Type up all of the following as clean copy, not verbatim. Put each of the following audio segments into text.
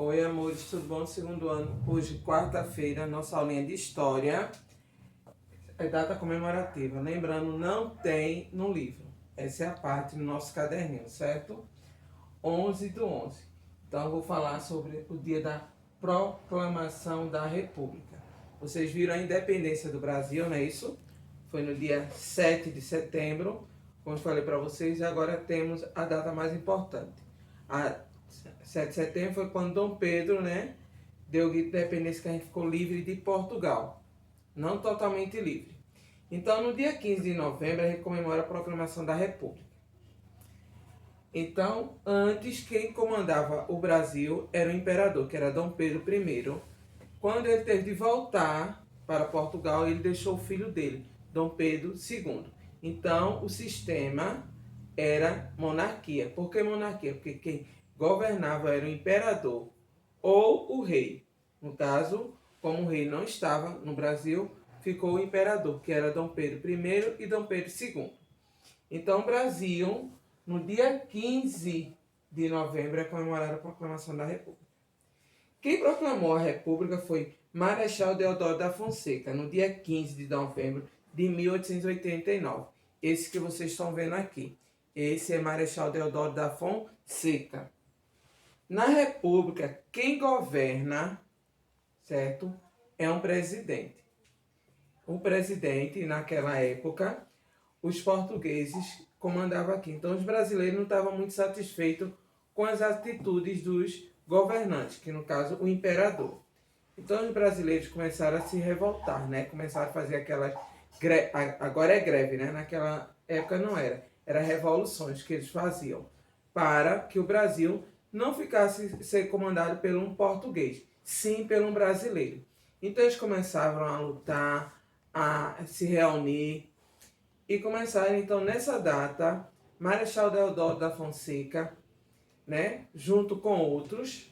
Oi, amores, tudo bom? Segundo ano, hoje, quarta-feira, nossa aulinha de História é data comemorativa. Lembrando, não tem no livro. Essa é a parte do nosso caderninho, certo? 11/11. Então, eu vou falar sobre o dia da Proclamação da República. Vocês viram a independência do Brasil, não é isso? Foi no dia 7 de setembro, como eu falei para vocês, e agora temos a data mais importante. A 7 de setembro foi quando Dom Pedro, né, deu o grito de independência, que a gente ficou livre de Portugal. Não totalmente livre. Então, no dia 15 de novembro, a gente comemora a proclamação da República. Então, antes, quem comandava o Brasil era o imperador, que era Dom Pedro I. Quando ele teve de voltar para Portugal, ele deixou o filho dele, Dom Pedro II. Então, o sistema era monarquia. Por que monarquia? Porque quem governava era o imperador ou o rei. No caso, como o rei não estava no Brasil, ficou o imperador, que era Dom Pedro I e Dom Pedro II. Então, o Brasil, no dia 15 de novembro, é comemorada a proclamação da República. Quem proclamou a República foi Marechal Deodoro da Fonseca, no dia 15 de novembro de 1889. Esse que vocês estão vendo aqui. Esse é Marechal Deodoro da Fonseca. Na República, quem governa, certo, é um presidente. O presidente, naquela época, os portugueses comandavam aqui. Então, os brasileiros não estavam muito satisfeitos com as atitudes dos governantes, que no caso, o imperador. Então, os brasileiros começaram a se revoltar, né? Começaram a fazer aquelas... Agora é greve, né? Naquela época não era. Era revoluções que eles faziam para que o Brasil não ficasse ser comandado por um português, sim por um brasileiro. Então, eles começaram a lutar, a se reunir e começaram, então, nessa data, Marechal Deodoro da Fonseca, né, junto com outros,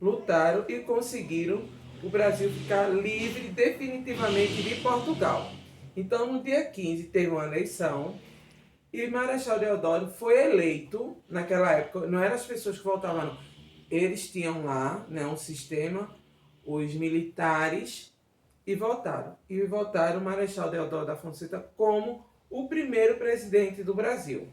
lutaram e conseguiram o Brasil ficar livre definitivamente de Portugal. Então, no dia 15, teve uma eleição e Marechal Deodoro foi eleito, naquela época, não eram as pessoas que votavam, não. Eles tinham lá, né, um sistema, os militares, e votaram. E votaram o Marechal Deodoro da Fonseca como o primeiro presidente do Brasil.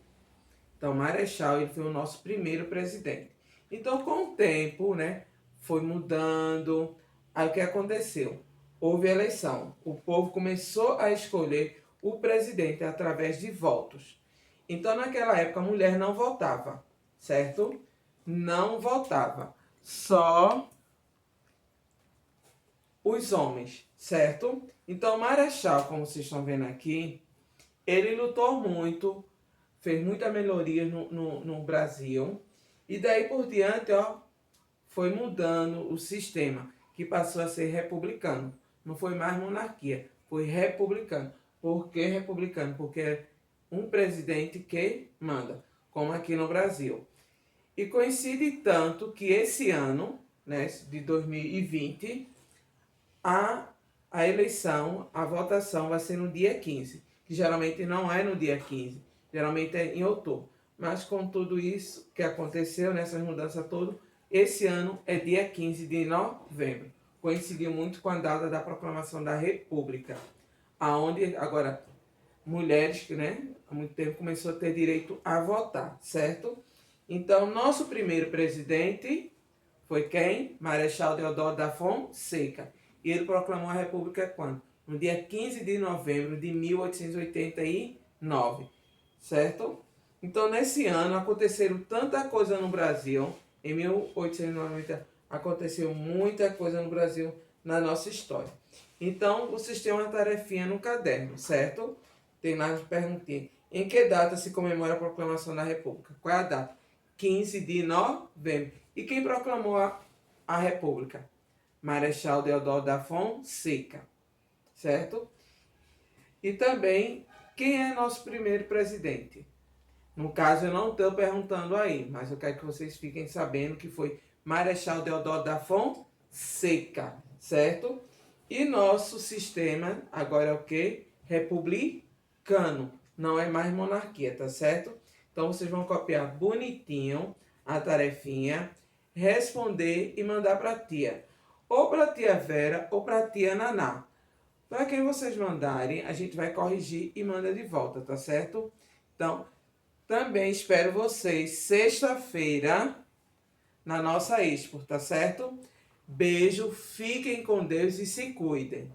Então, Marechal, ele foi o nosso primeiro presidente. Então, com o tempo, né, foi mudando. Aí, o que aconteceu? Houve eleição. O povo começou a escolher o presidente através de votos. Então, naquela época, a mulher não votava, certo? Não votava. Só os homens, certo? Então, Marechal, como vocês estão vendo aqui, ele lutou muito, fez muita melhoria no Brasil. E daí por diante, ó, foi mudando o sistema, que passou a ser republicano. Não foi mais monarquia, foi republicano. Por que republicano? Porque é um presidente que manda, como aqui no Brasil. E coincide tanto que esse ano, né, de 2020, a eleição, a votação vai ser no dia 15, que geralmente não é no dia 15, geralmente é em outubro. Mas com tudo isso que aconteceu, nessas mudanças todas, esse ano é dia 15 de novembro. Coincidiu muito com a data da proclamação da República, aonde agora mulheres, né, há muito tempo começou a ter direito a votar, certo? Então, nosso primeiro presidente foi quem? Marechal Deodoro da Fonseca. E ele proclamou a República quando? No dia 15 de novembro de 1889, certo? Então, nesse ano, aconteceram tanta coisa no Brasil. Em 1890, aconteceu muita coisa no Brasil, na nossa história. Então, vocês têm uma tarefinha no caderno, certo? Tem lá as perguntinhas. Em que data se comemora a proclamação da República? Qual é a data? 15 de novembro. E quem proclamou a República? Marechal Deodoro da Fonseca, certo? E também, quem é nosso primeiro presidente? No caso, eu não estou perguntando aí, mas eu quero que vocês fiquem sabendo que foi Marechal Deodoro da Fonseca, certo? E nosso sistema agora é o quê? Republicano, não é mais monarquia, tá certo? Então, vocês vão copiar bonitinho a tarefinha, responder e mandar para a tia. Ou para a tia Vera ou para a tia Naná. Para quem vocês mandarem, a gente vai corrigir e manda de volta, tá certo? Então, também espero vocês sexta-feira na nossa Expo, tá certo? Beijo, fiquem com Deus e se cuidem.